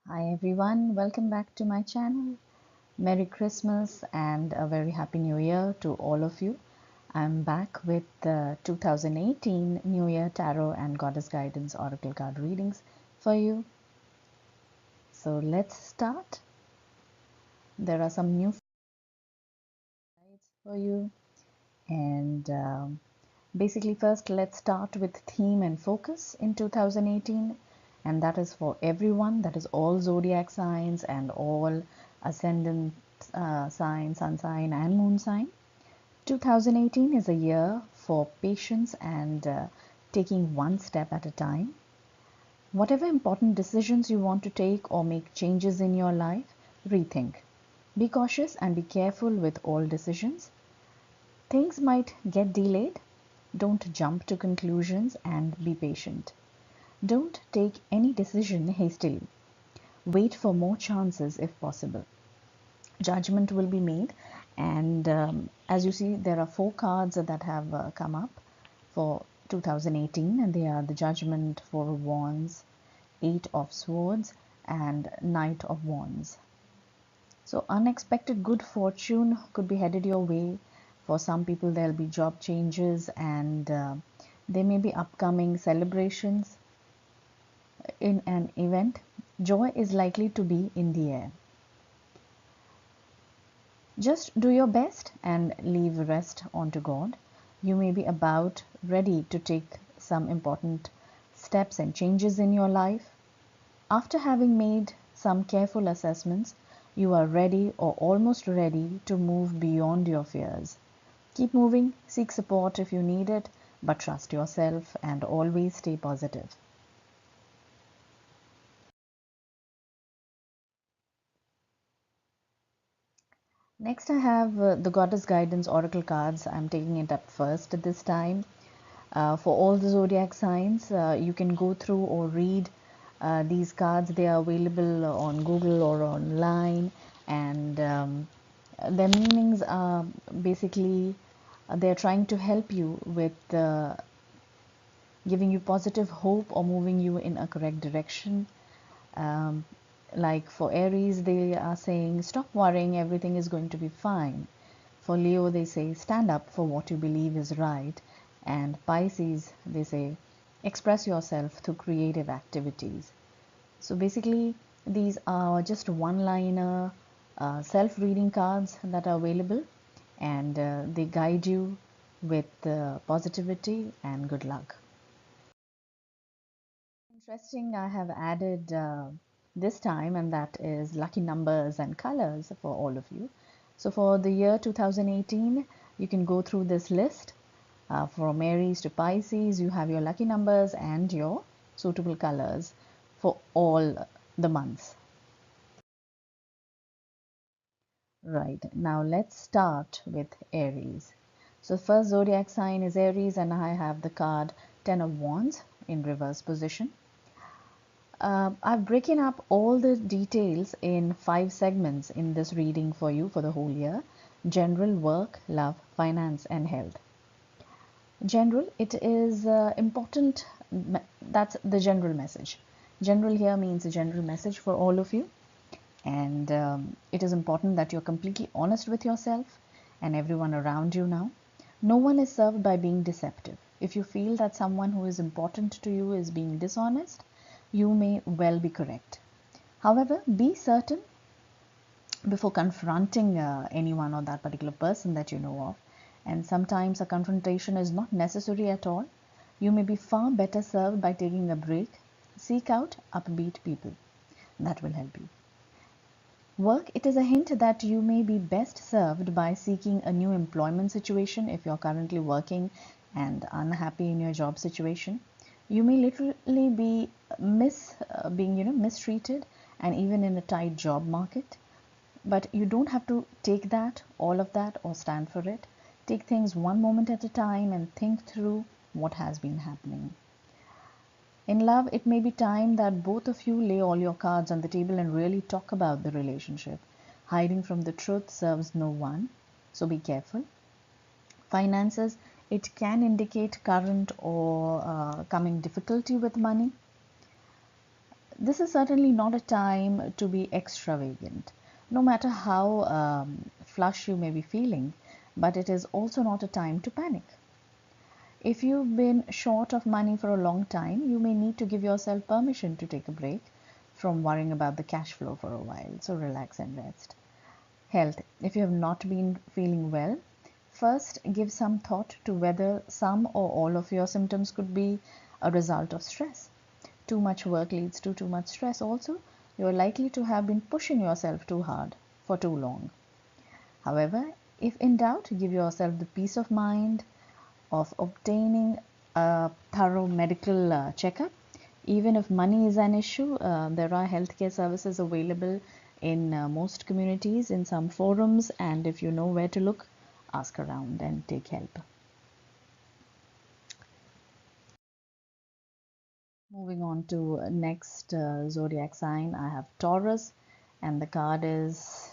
Hi everyone, welcome back to my channel. Merry Christmas and a very Happy New Year to all of you. I'm back with the 2018 New Year Tarot and Goddess Guidance Oracle card readings for you. So let's start. There are some new guides for you, and basically first let's start with theme and focus in 2018, and that is for everyone, that is all zodiac signs and all ascendant sign, sun sign and moon sign. 2018 is a year for patience and taking one step at a time. Whatever important decisions you want to take or make changes in your life, rethink. Be cautious and be careful with all decisions. Things might get delayed. Don't jump to conclusions and be patient. Don't take any decision hastily. Wait for more chances if possible. Judgment will be made, and as you see, there are four cards that have come up for 2018, and they are the Judgment, Four of Wands, Eight of Swords, and Knight of Wands. So unexpected good fortune could be headed your way. For some people, there'll be job changes, and there may be upcoming celebrations in an event. Joy is likely to be in the air. Just do your best and leave the rest onto God. You may be about ready to take some important steps and changes in your life. After having made some careful assessments, you are ready or almost ready to move beyond your fears. Keep moving, seek support if you need it, but trust yourself and always stay positive. Next, I have the Goddess Guidance Oracle cards. I'm taking it up first this time. For all the zodiac signs, you can go through or read these cards. They are available on Google or online, and their meanings are basically they're trying to help you with giving you positive hope or moving you in a correct direction. Um, like for Aries, they are saying, stop worrying, everything is going to be fine. For Leo, they say, stand up for what you believe is right. And Pisces, they say, express yourself through creative activities. So basically, these are just one-liner self-reading cards that are available, and they guide you with positivity and good luck. Interesting, I have added this time, and that is lucky numbers and colors for all of you. So for the year 2018, you can go through this list. From Aries to Pisces, you have your lucky numbers and your suitable colors for all the months. Right, now let's start with Aries. So first zodiac sign is Aries, and I have the card Ten of Wands in reverse position. I've broken up all the details in 5 segments in this reading for you for the whole year: general, work, love, finance, and health. General, it is important, that's the general message. General here means a general message for all of you, and it is important that you're completely honest with yourself and everyone around you now. No one is served by being deceptive. If you feel that someone who is important to you is being dishonest, you may well be correct. However, be certain before confronting anyone or that particular person that you know of. And sometimes a confrontation is not necessary at all. You may be far better served by taking a break. Seek out upbeat people. That will help you. Work, it is a hint that you may be best served by seeking a new employment situation if you're currently working and unhappy in your job situation. You may literally be being mistreated and even in a tight job market. But you don't have to take that, all of that, or stand for it. Take things one moment at a time and think through what has been happening. In love, it may be time that both of you lay all your cards on the table and really talk about the relationship. Hiding from the truth serves no one, so be careful. Finances, it can indicate current or coming difficulty with money. This is certainly not a time to be extravagant, no matter how flush you may be feeling, but it is also not a time to panic. If you've been short of money for a long time, you may need to give yourself permission to take a break from worrying about the cash flow for a while. So relax and rest. Health. If you have not been feeling well, first give some thought to whether some or all of your symptoms could be a result of stress. Too much work leads to too much stress. Also, you are likely to have been pushing yourself too hard for too long. However, if in doubt, give yourself the peace of mind of obtaining a thorough medical checkup. Even if money is an issue, there are healthcare services available in most communities, in some forums, and if you know where to look, ask around and take help. Moving on to next zodiac sign, I have Taurus, and the card is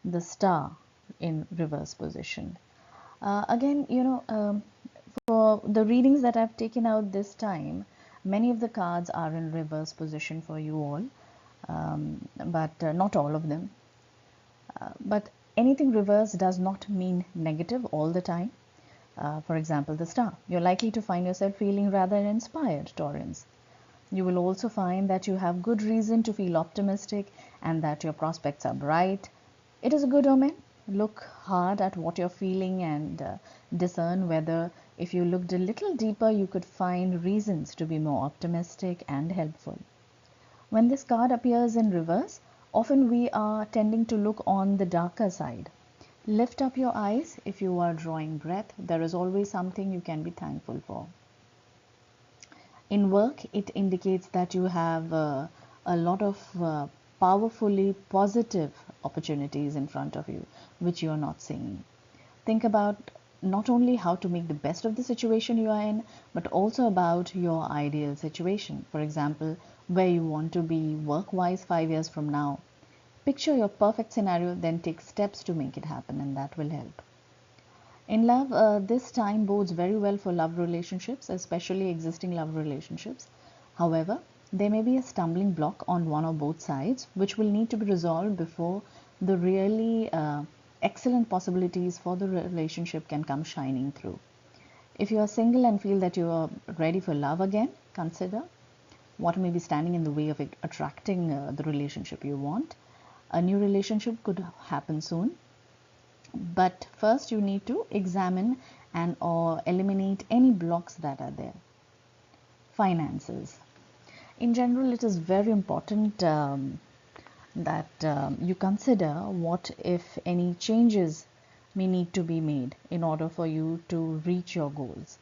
the star in reverse position. Again, for the readings that I've taken out this time, many of the cards are in reverse position for you all, but not all of them. But anything reverse does not mean negative all the time. For example, the star. You're likely to find yourself feeling rather inspired, Taurans. You will also find that you have good reason to feel optimistic and that your prospects are bright. It is a good omen. Look hard at what you're feeling and discern whether, if you looked a little deeper, you could find reasons to be more optimistic and helpful. When this card appears in reverse, often we are tending to look on the darker side. Lift up your eyes if you are drawing breath. There is always something you can be thankful for. In work, it indicates that you have a lot of powerfully positive opportunities in front of you, which you are not seeing. Think about not only how to make the best of the situation you are in, but also about your ideal situation. For example, where you want to be work-wise 5 years from now. Picture your perfect scenario, then take steps to make it happen, and that will help. In love, this time bodes very well for love relationships, especially existing love relationships. However, there may be a stumbling block on one or both sides, which will need to be resolved before the really excellent possibilities for the relationship can come shining through. If you are single and feel that you are ready for love again, consider what may be standing in the way of attracting the relationship you want. A new relationship could happen soon, but first you need to examine and or eliminate any blocks that are there. Finances. In general, it is very important that you consider what, if any, changes may need to be made in order for you to reach your goals.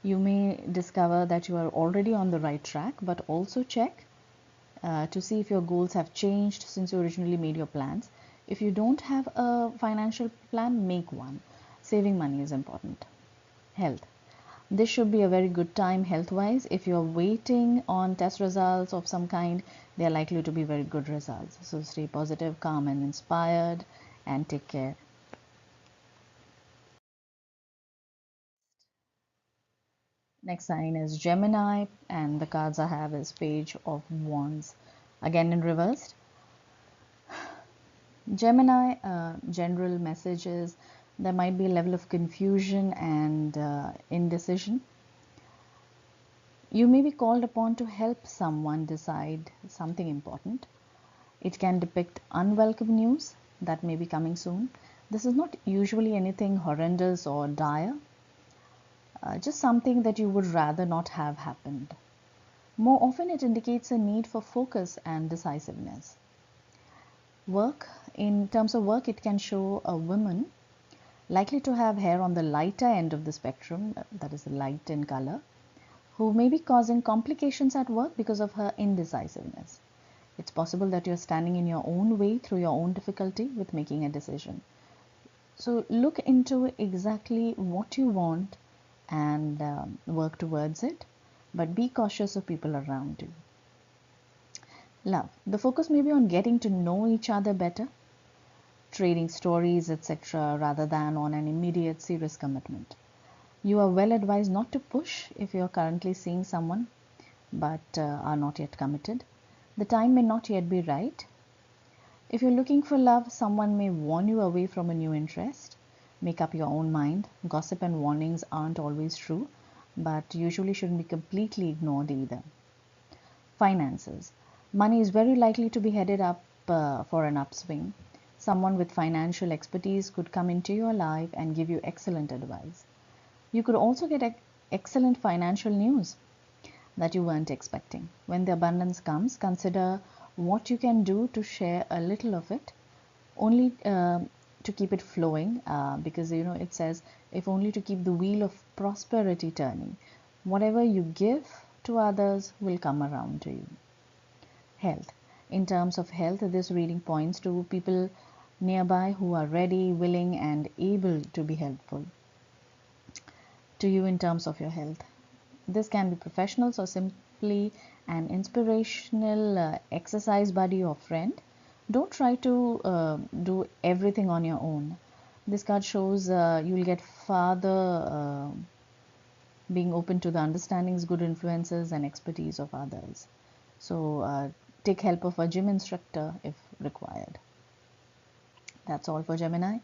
You may discover that you are already on the right track, but also check to see if your goals have changed since you originally made your plans. If you don't have a financial plan, make one. Saving money is important. Health. This should be a very good time health-wise. If you're waiting on test results of some kind, they are likely to be very good results. So stay positive, calm and inspired, and take care. Next sign is Gemini, and the cards I have is Page of Wands. Again in reversed. Gemini, general messages, there might be a level of confusion and indecision. You may be called upon to help someone decide something important. It can depict unwelcome news that may be coming soon. This is not usually anything horrendous or dire, just something that you would rather not have happened. More often, it indicates a need for focus and decisiveness. Work, in terms of work, it can show a woman likely to have hair on the lighter end of the spectrum, that is light in color, who may be causing complications at work because of her indecisiveness. It's possible that you're standing in your own way through your own difficulty with making a decision. So look into exactly what you want and work towards it, but be cautious of people around you. Love. The focus may be on getting to know each other better, trading stories, etc., rather than on an immediate serious commitment. You are well advised not to push if you are currently seeing someone but are not yet committed. The time may not yet be right. If you're looking for love, someone may warn you away from a new interest. Make up your own mind. Gossip and warnings aren't always true, but usually shouldn't be completely ignored either. Finances. Money is very likely to be headed up for an upswing. Someone with financial expertise could come into your life and give you excellent advice. You could also get excellent financial news that you weren't expecting. When the abundance comes, consider what you can do to share a little of it, only to keep it flowing, because it says, if only to keep the wheel of prosperity turning. Whatever you give to others will come around to you. Health. In terms of health, this reading points to people nearby who are ready, willing, and able to be helpful to you in terms of your health. This can be professionals or simply an inspirational exercise buddy or friend. Don't try to do everything on your own. This card shows you'll get farther being open to the understandings, good influences, and expertise of others. So take help of a gym instructor if required. That's all for Gemini.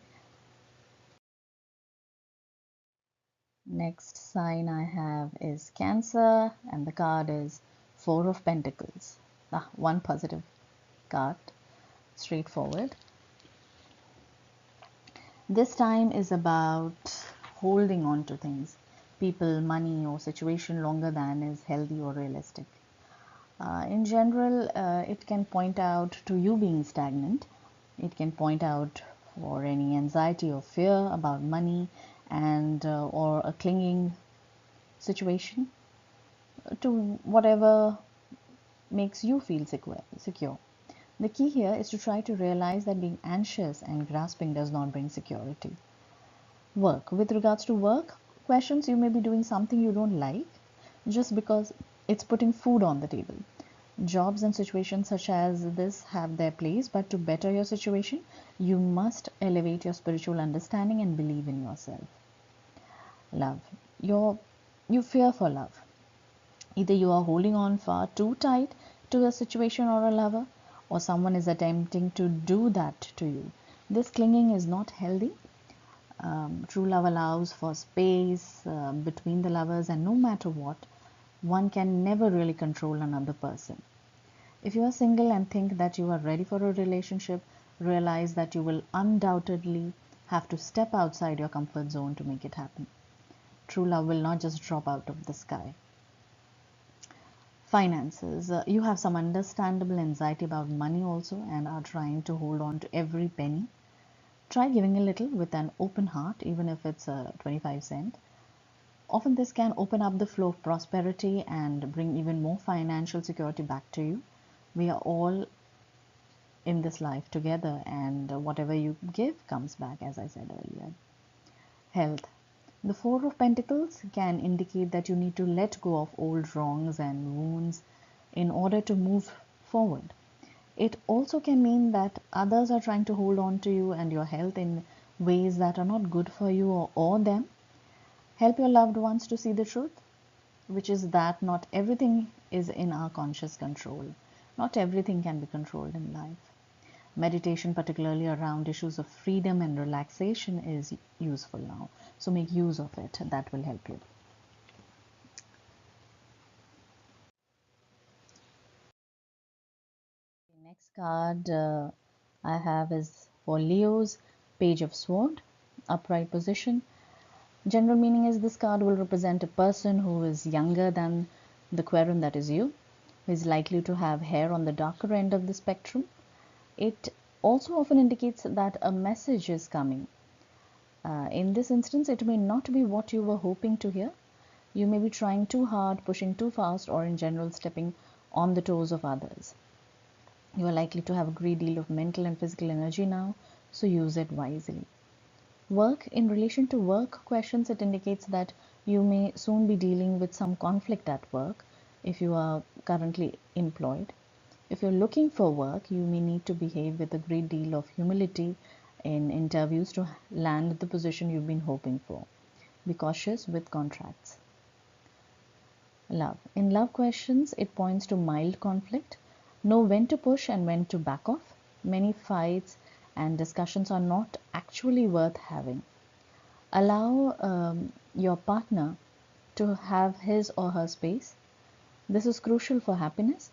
Next sign I have is Cancer, and the card is Four of Pentacles. One positive card, straightforward. This time is about holding on to things, people, money, or situation longer than is healthy or realistic. In general, it can point out to you being stagnant. It can point out for any anxiety or fear about money and or a clinging situation to whatever makes you feel secure. The key here is to try to realize that being anxious and grasping does not bring security. Work. With regards to work questions, you may be doing something you don't like just because it's putting food on the table. Jobs and situations such as this have their place, but to better your situation, you must elevate your spiritual understanding and believe in yourself. Love. You fear for love. Either you are holding on far too tight to a situation or a lover, or someone is attempting to do that to you. This clinging is not healthy. True love allows for space between the lovers, and no matter what, one can never really control another person. If you are single and think that you are ready for a relationship, realize that you will undoubtedly have to step outside your comfort zone to make it happen. True love will not just drop out of the sky. Finances. You have some understandable anxiety about money also and are trying to hold on to every penny. Try giving a little with an open heart, even if it's 25 cents. Often this can open up the flow of prosperity and bring even more financial security back to you. We are all in this life together, and whatever you give comes back, as I said earlier. Health. The Four of Pentacles can indicate that you need to let go of old wrongs and wounds in order to move forward. It also can mean that others are trying to hold on to you and your health in ways that are not good for you or them. Help your loved ones to see the truth, which is that not everything is in our conscious control. Not everything can be controlled in life. Meditation, particularly around issues of freedom and relaxation, is useful now. So make use of it. That will help you. The next card I have is for Leos, Page of Sword, upright position. General meaning is this card will represent a person who is younger than the querent, that is you, who is likely to have hair on the darker end of the spectrum. It also often indicates that a message is coming. In this instance, it may not be what you were hoping to hear. You may be trying too hard, pushing too fast, or in general stepping on the toes of others. You are likely to have a great deal of mental and physical energy now, so use it wisely. Work. In relation to work questions, it indicates that you may soon be dealing with some conflict at work if you are currently employed. If you're looking for work, you may need to behave with a great deal of humility in interviews to land the position you've been hoping for. Be cautious with contracts. Love. In love questions, it points to mild conflict. Know when to push and when to back off. Many fights and discussions are not actually worth having. Allow your partner to have his or her space. This is crucial for happiness.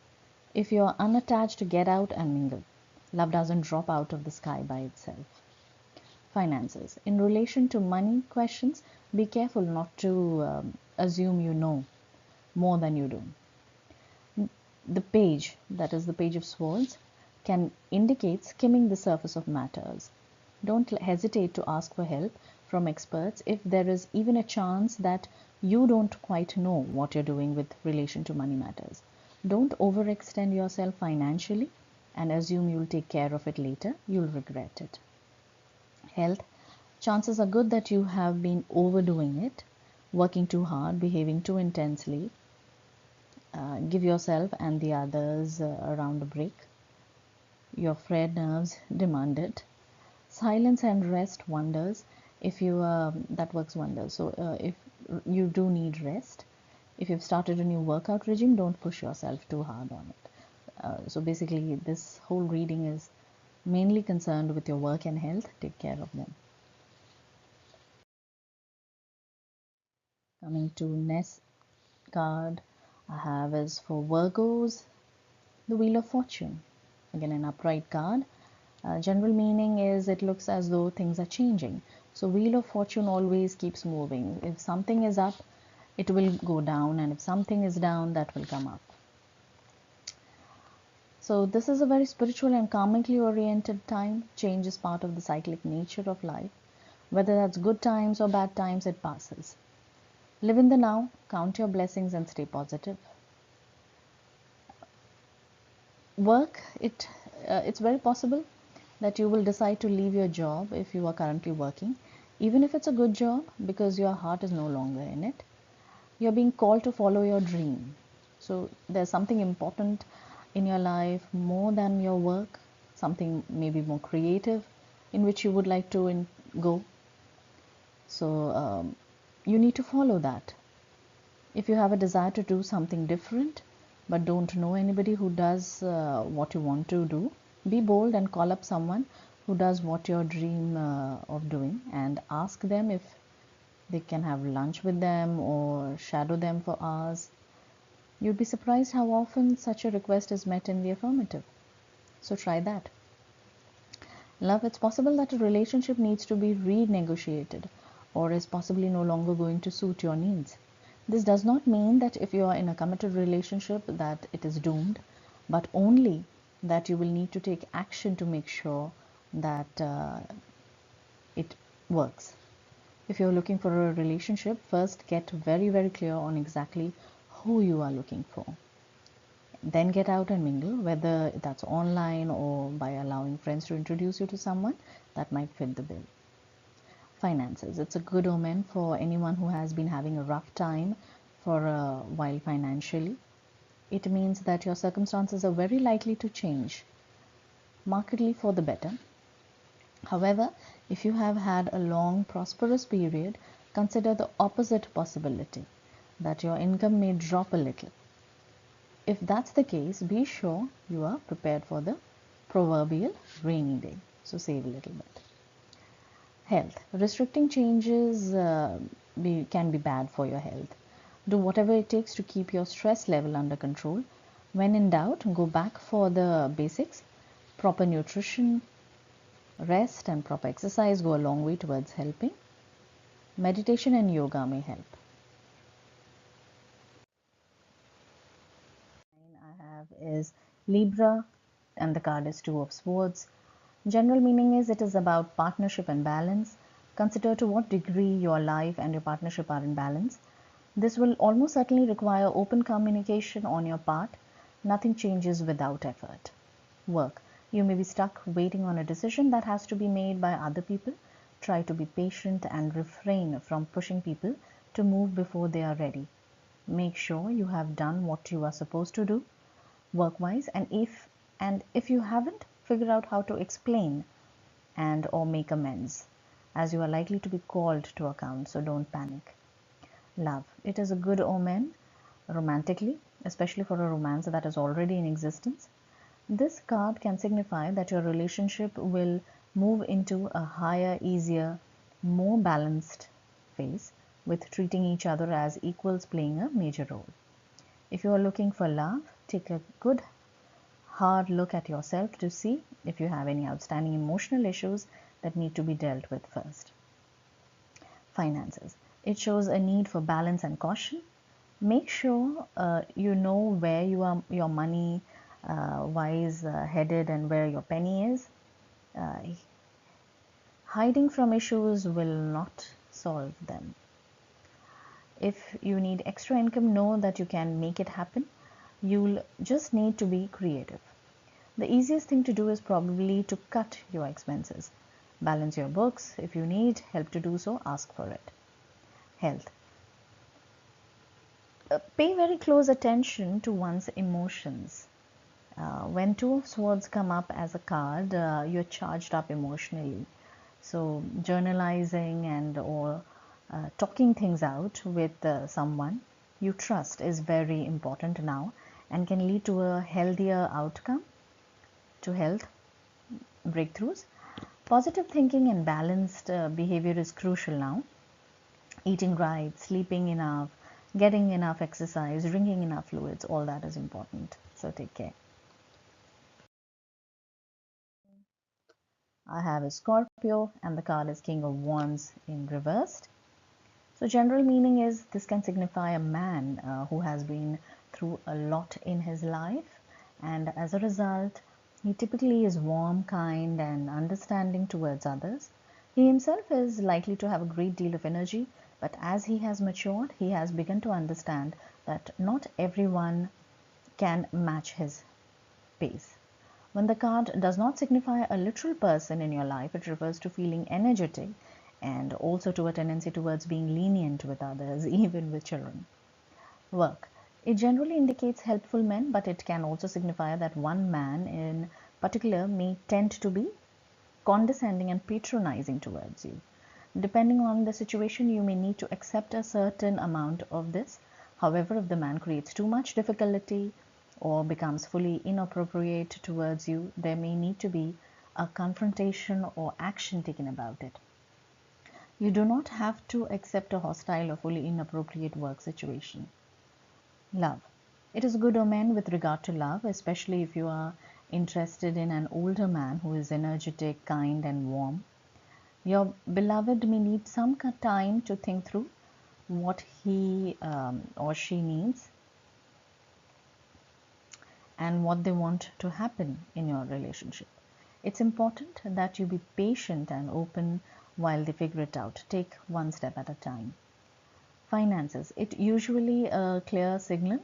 If you are unattached, get out and mingle. Love doesn't drop out of the sky by itself. Finances. In relation to money questions, be careful not to assume you know more than you do. The page, that is the Page of Swords, can indicate skimming the surface of matters. Don't hesitate to ask for help from experts if there is even a chance that you don't quite know what you're doing with relation to money matters. Don't overextend yourself financially and assume you'll take care of it later. You'll regret it. Health. Chances are good that you have been overdoing it, working too hard, behaving too intensely. Give yourself and the others around a break. Your frayed nerves demand it. Silence and rest wonders. If you that works wonders. So if you do need rest, if you've started a new workout regime, don't push yourself too hard on it. So basically, this whole reading is mainly concerned with your work and health. Take care of them. Coming to next card I have is for Virgos, the Wheel of Fortune. Again, an upright card. General meaning is it looks as though things are changing. So Wheel of Fortune always keeps moving. If something is up, it will go down, and if something is down, that will come up. So this is a very spiritual and karmically oriented time. Change is part of the cyclic nature of life. Whether that's good times or bad times, it passes. Live in the now, count your blessings, and stay positive. Work, it's very possible that you will decide to leave your job if you are currently working, even if it's a good job, because your heart is no longer in it. You're being called to follow your dream. So there's something important in your life more than your work, something maybe more creative in which you would like to go. So you need to follow that. If you have a desire to do something different but don't know anybody who does what you want to do, be bold and call up someone who does what you dream of doing, and ask them if they can have lunch with them or shadow them for hours. You'd be surprised how often such a request is met in the affirmative. So try that. Love, it's possible that a relationship needs to be renegotiated or is possibly no longer going to suit your needs. This does not mean that if you are in a committed relationship that it is doomed, but only that you will need to take action to make sure that it works. If you're looking for a relationship, first get very, very clear on exactly who you are looking for. Then get out and mingle, whether that's online or by allowing friends to introduce you to someone that might fit the bill. Finances. It's a good omen for anyone who has been having a rough time for a while financially. It means that your circumstances are very likely to change, markedly for the better. However, if you have had a long prosperous period, consider the opposite possibility, that your income may drop a little. If that's the case, be sure you are prepared for the proverbial rainy day. So save a little bit. Health. Restricting changes can be bad for your health. Do whatever it takes to keep your stress level under control. When in doubt, go back for the basics. Proper nutrition, rest, and proper exercise go a long way towards helping. Meditation and yoga may help. I have is Libra, and the card is Two of Swords. General meaning is it is about partnership and balance. Consider to what degree your life and your partnership are in balance. This will almost certainly require open communication on your part. Nothing changes without effort. Work. You may be stuck waiting on a decision that has to be made by other people. Try to be patient and refrain from pushing people to move before they are ready. Make sure you have done what you are supposed to do work-wise, and if you haven't, figure out how to explain and or make amends, as you are likely to be called to account, so don't panic. Love. It is a good omen romantically, especially for a romance that is already in existence. This card can signify that your relationship will move into a higher, easier, more balanced phase, with treating each other as equals playing a major role. If you are looking for love, take a good hard look at yourself to see if you have any outstanding emotional issues that need to be dealt with first. Finances. It shows a need for balance and caution. Make sure you know where your money is headed and where your penny is. Hiding from issues will not solve them. If you need extra income, know that you can make it happen. You'll just need to be creative. The easiest thing to do is probably to cut your expenses. Balance your books. If you need help to do so, ask for it. Health. Pay very close attention to one's emotions. When two of swords come up as a card, you're charged up emotionally. So journalizing and or talking things out with someone you trust is very important now and can lead to a healthier outcome, to health breakthroughs. Positive thinking and balanced behavior is crucial now. Eating right, sleeping enough, getting enough exercise, drinking enough fluids, all that is important. So take care. I have a Scorpio and the card is King of Wands in reversed. So general meaning is this can signify a man who has been through a lot in his life, and as a result he typically is warm, kind and understanding towards others. He himself is likely to have a great deal of energy, but as he has matured, he has begun to understand that not everyone can match his pace. When the card does not signify a literal person in your life, it refers to feeling energetic and also to a tendency towards being lenient with others, even with children. Work. It generally indicates helpful men, but it can also signify that one man in particular may tend to be condescending and patronizing towards you. Depending on the situation, you may need to accept a certain amount of this. However, if the man creates too much difficulty or becomes fully inappropriate towards you, there may need to be a confrontation or action taken about it. You do not have to accept a hostile or fully inappropriate work situation. Love. It is a good omen with regard to love, especially if you are interested in an older man who is energetic, kind and warm. Your beloved may need some time to think through what he or she needs and what they want to happen in your relationship. It's important that you be patient and open while they figure it out. Take one step at a time. Finances. It usually a clear signal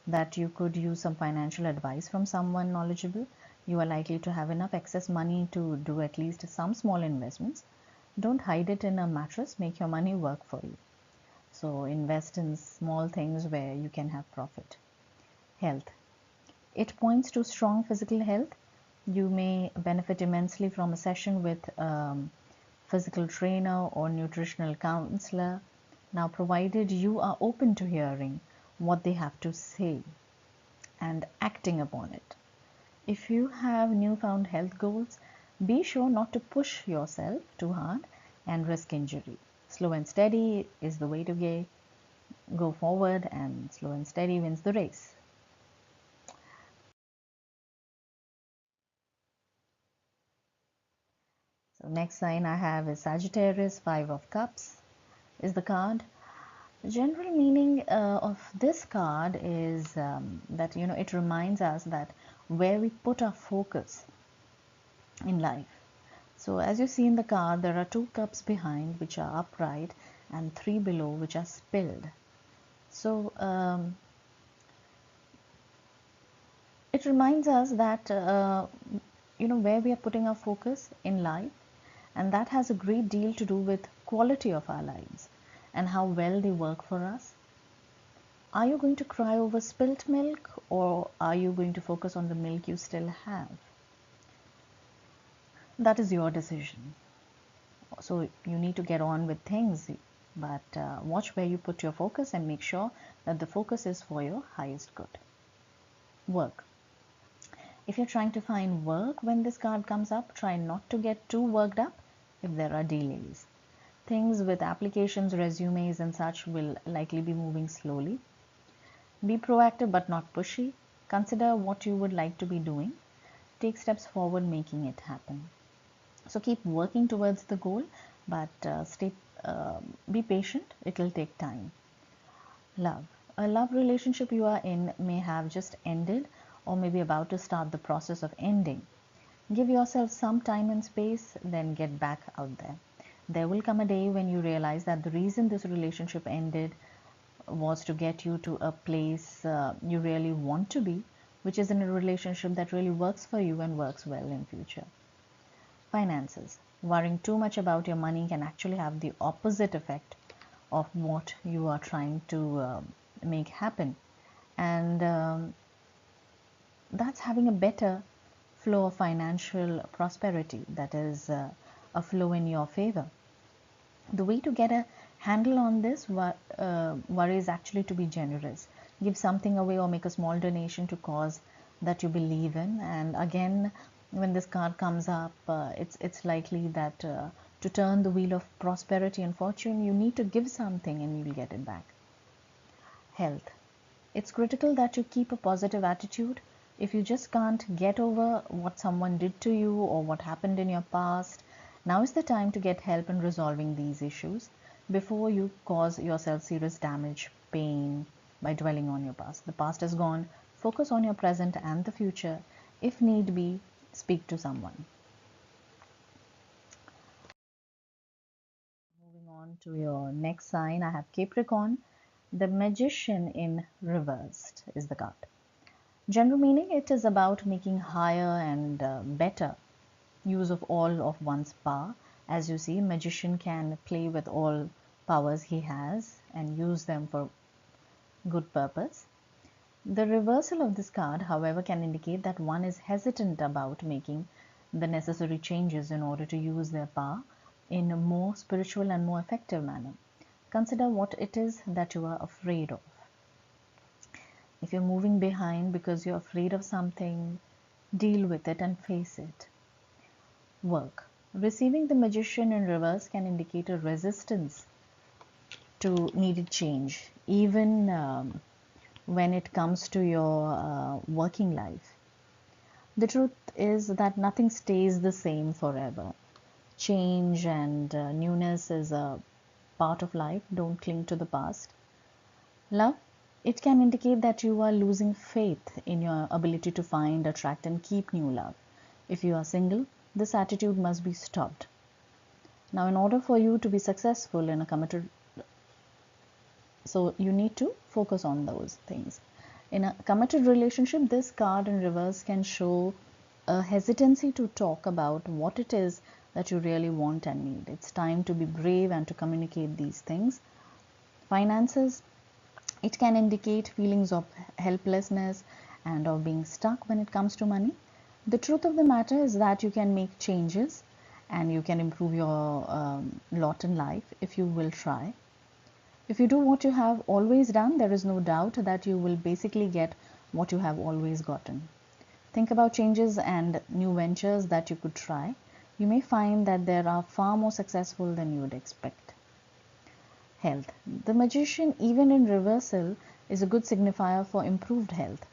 that you could use some financial advice from someone knowledgeable. You are likely to have enough excess money to do at least some small investments. Don't hide it in a mattress. Make your money work for you. So invest in small things where you can have profit. Health. It points to strong physical health. You may benefit immensely from a session with physical trainer or nutritional counselor. Now, provided you are open to hearing what they have to say and acting upon it. If you have newfound health goals, be sure not to push yourself too hard and risk injury. Slow and steady is the way to go forward, and slow and steady wins the race. So next sign I have is Sagittarius. 5 of Cups is the card. The general meaning of this card is that it reminds us that where we put our focus in life. So as you see in the card, there are 2 cups behind which are upright and 3 below which are spilled. So it reminds us that where we are putting our focus in life, and that has a great deal to do with quality of our lives and how well they work for us. Are you going to cry over spilt milk, or are you going to focus on the milk you still have? That is your decision. So you need to get on with things, but watch where you put your focus and make sure that the focus is for your highest good. Work. If you're trying to find work when this card comes up, try not to get too worked up if there are delays. Things with applications, resumes, and such will likely be moving slowly. Be proactive but not pushy. Consider what you would like to be doing. Take steps forward, making it happen. So keep working towards the goal, but be patient. It will take time. Love. A love relationship you are in may have just ended or may be about to start the process of ending. Give yourself some time and space, then get back out there. There will come a day when you realize that the reason this relationship ended was to get you to a place you really want to be, which is in a relationship that really works for you and works well in future. Finances. Worrying too much about your money can actually have the opposite effect of what you are trying to make happen. And that's having a better flow of financial prosperity, that is a flow in your favor. The way to get a handle on this worry is actually to be generous. Give something away or make a small donation to cause that you believe in. And again, when this card comes up, it's likely that to turn the wheel of prosperity and fortune, you need to give something and you'll get it back. Health. It's critical that you keep a positive attitude. If you just can't get over what someone did to you or what happened in your past, now is the time to get help in resolving these issues before you cause yourself serious damage, pain by dwelling on your past. The past is gone. Focus on your present and the future. If need be, speak to someone. Moving on to your next sign, I have Capricorn. The Magician in reversed is the card. General meaning, it is about making higher and better use of all of one's power. As you see, magician can play with all powers he has and use them for good purpose. The reversal of this card, however, can indicate that one is hesitant about making the necessary changes in order to use their power in a more spiritual and more effective manner. Consider what it is that you are afraid of. If you're moving behind because you're afraid of something, deal with it and face it. Work. Receiving the Magician in reverse can indicate a resistance to needed change, even when it comes to your working life. The truth is that nothing stays the same forever. Change and newness is a part of life. Don't cling to the past. Love. It can indicate that you are losing faith in your ability to find, attract, and keep new love. If you are single, this attitude must be stopped. Now, in order for you to be successful in a committed, so you need to focus on those things. In a committed relationship, this card in reverse can show a hesitancy to talk about what it is that you really want and need. It's time to be brave and to communicate these things. Finances. It can indicate feelings of helplessness and of being stuck when it comes to money. The truth of the matter is that you can make changes and you can improve your lot in life if you will try. If you do what you have always done, there is no doubt that you will basically get what you have always gotten. Think about changes and new ventures that you could try. You may find that they are far more successful than you would expect. Health. The Magician, even in reversal, is a good signifier for improved health.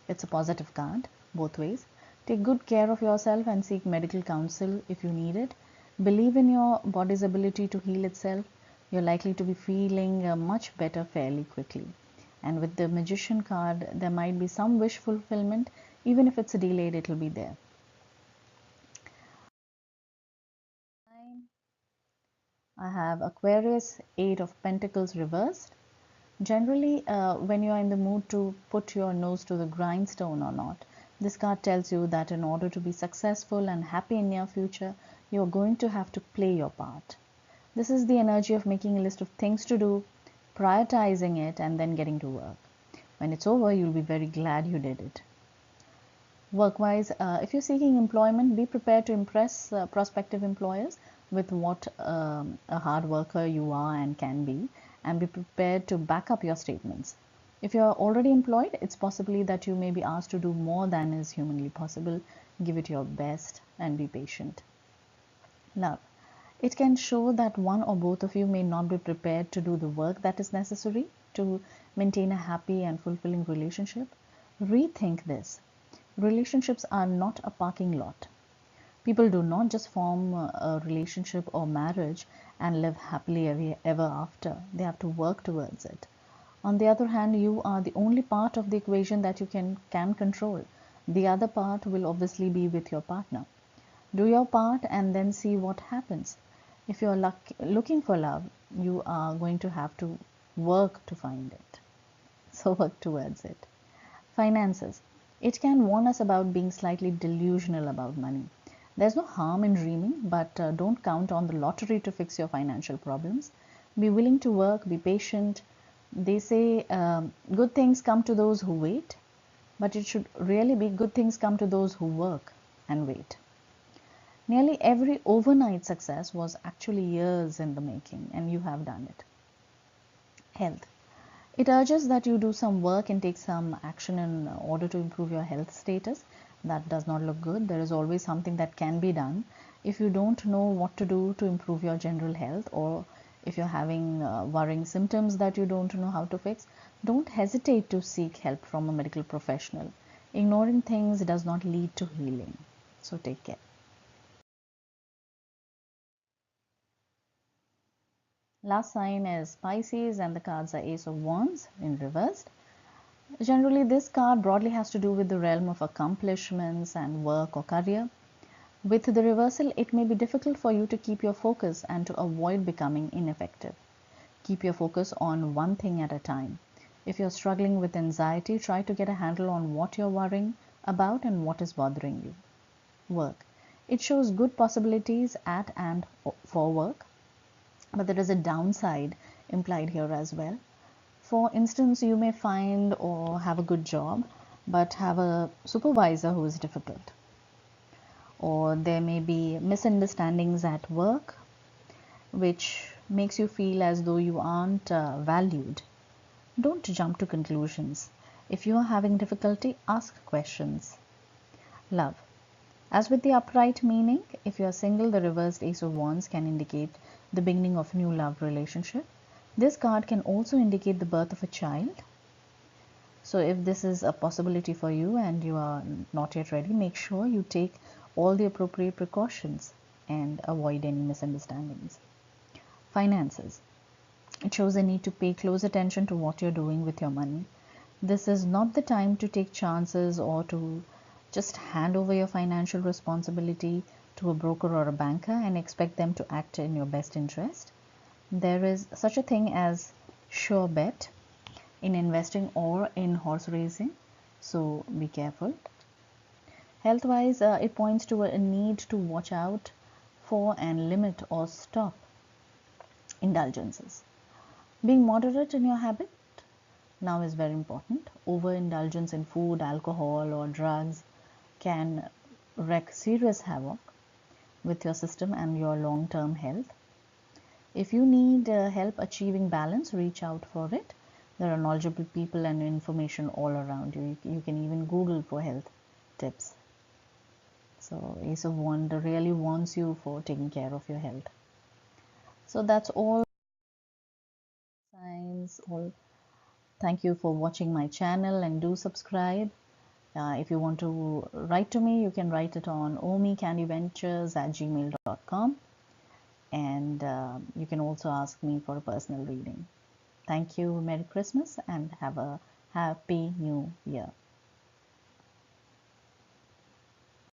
It's a positive card, both ways. Take good care of yourself and seek medical counsel if you need it. Believe in your body's ability to heal itself. You're likely to be feeling much better fairly quickly. And with the Magician card, there might be some wish fulfillment. Even if it's delayed, it will be there. I have Aquarius, 8 of Pentacles reversed. Generally, when you are in the mood to put your nose to the grindstone or not, this card tells you that in order to be successful and happy in your future, you are going to have to play your part. This is the energy of making a list of things to do, prioritizing it, and then getting to work. When it's over, you'll be very glad you did it. Work-wise, if you're seeking employment, be prepared to impress prospective employers with what a hard worker you are and can be, and be prepared to back up your statements. If you are already employed, it's possibly that you may be asked to do more than is humanly possible. Give it your best and be patient. Love. It can show that one or both of you may not be prepared to do the work that is necessary to maintain a happy and fulfilling relationship. Rethink this. Relationships are not a parking lot. People do not just form a relationship or marriage and live happily ever after. They have to work towards it. On the other hand, you are the only part of the equation that you can control. The other part will obviously be with your partner. Do your part and then see what happens. If you're looking for love, you are going to have to work to find it. So work towards it. Finances. It can warn us about being slightly delusional about money. There's no harm in dreaming, but don't count on the lottery to fix your financial problems. Be willing to work, be patient. They say good things come to those who wait, but it should really be good things come to those who work and wait. Nearly every overnight success was actually years in the making, and you have done it. Health. It urges that you do some work and take some action in order to improve your health status. That does not look good. There is always something that can be done. If you don't know what to do to improve your general health, or if you're having worrying symptoms that you don't know how to fix, don't hesitate to seek help from a medical professional. Ignoring things does not lead to healing. So take care. Last sign is Pisces, and the cards are Ace of Wands in reversed. Generally, this card broadly has to do with the realm of accomplishments and work or career. With the reversal, it may be difficult for you to keep your focus and to avoid becoming ineffective. Keep your focus on one thing at a time. If you're struggling with anxiety, try to get a handle on what you're worrying about and what is bothering you. Work. It shows good possibilities at and for work, but there is a downside implied here as well. For instance, you may find or have a good job, but have a supervisor who is difficult. Or there may be misunderstandings at work, which makes you feel as though you aren't valued. Don't jump to conclusions. If you are having difficulty, ask questions. Love. As with the upright meaning, if you are single, the reversed Ace of Wands can indicate the beginning of new love relationship. This card can also indicate the birth of a child. So if this is a possibility for you and you are not yet ready, make sure you take all the appropriate precautions and avoid any misunderstandings. Finances. It shows a need to pay close attention to what you're doing with your money. This is not the time to take chances or to just hand over your financial responsibility to a broker or a banker and expect them to act in your best interest. There is such a thing as sure bet in investing or in horse racing, so be careful. Health wise, it points to a need to watch out for and limit or stop indulgences. Being moderate in your habit now is very important. Overindulgence in food, alcohol, or drugs can wreak serious havoc with your system and your long term health. If you need help achieving balance, reach out for it. There are knowledgeable people and information all around you. You can even Google for health tips. So Ace of Wands really warns you for taking care of your health. So that's all signs. All. Thank you for watching my channel and do subscribe. If you want to write to me, you can write it on omicandyventures@gmail.com, and you can also ask me for a personal reading. Thank you. Merry Christmas and have a happy new year.